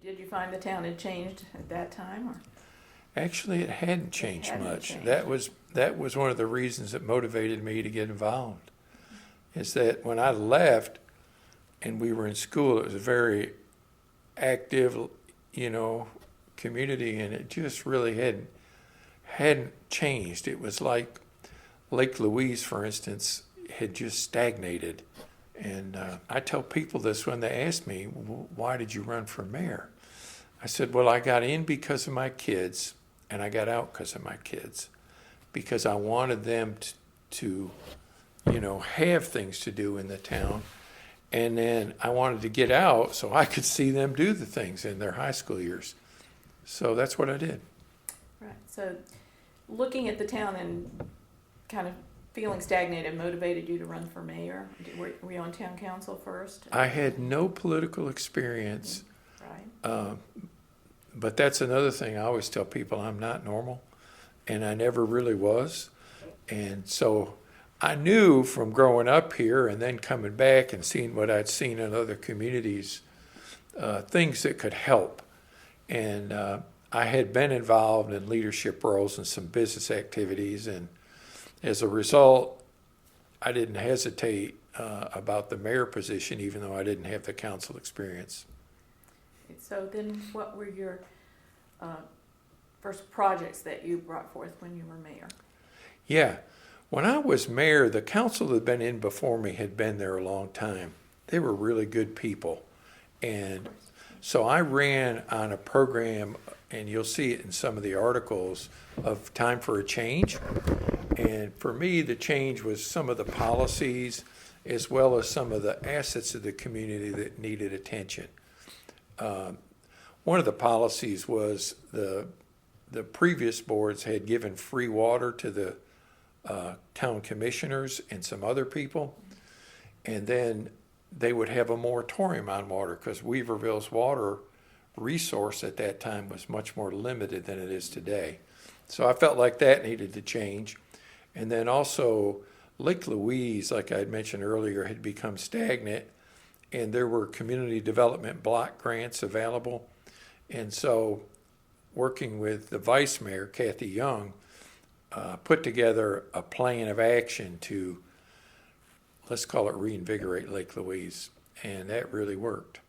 Did you find the town had changed at that time, or? Actually, it hadn't changed hadn't much. changed. That was one of the reasons that motivated me to get involved. Is that when I left and we were in school, it was a very active, community, and it just really hadn't changed. It was like Lake Louise, for instance, had just stagnated. And I tell people this when they ask me, why did you run for mayor? I said, well, I got in because of my kids, and I got out because of my kids, because I wanted them to have things to do in the town. And then I wanted to get out so I could see them do the things in their high school years. So that's what I did. Right. So looking at the town and kind of feeling stagnated motivated you to run for mayor? Were you on town council first? I had no political experience. Right. But that's another thing I always tell people, I'm not normal, and I never really was. And so I knew from growing up here and then coming back and seeing what I'd seen in other communities, things that could help. And I had been involved in leadership roles and some business activities, and as a result, I didn't hesitate about the mayor position, even though I didn't have the council experience. So then what were your first projects that you brought forth when you were mayor? Yeah. When I was mayor, the council that had been in before me had been there a long time. They were really good people. And so I ran on a program, and you'll see it in some of the articles, of Time for a Change. And for me, the change was some of the policies as well as some of the assets of the community that needed attention. One of the policies was the previous boards had given free water to the town commissioners and some other people, and then they would have a moratorium on water because Weaverville's water resource at that time was much more limited than it is today. So I felt like that needed to change. And then also Lake Louise, like I had mentioned earlier, had become stagnant, and there were community development block grants available. And so working with the vice mayor, Kathy Young, put together a plan of action to, let's call it, reinvigorate Lake Louise, and that really worked.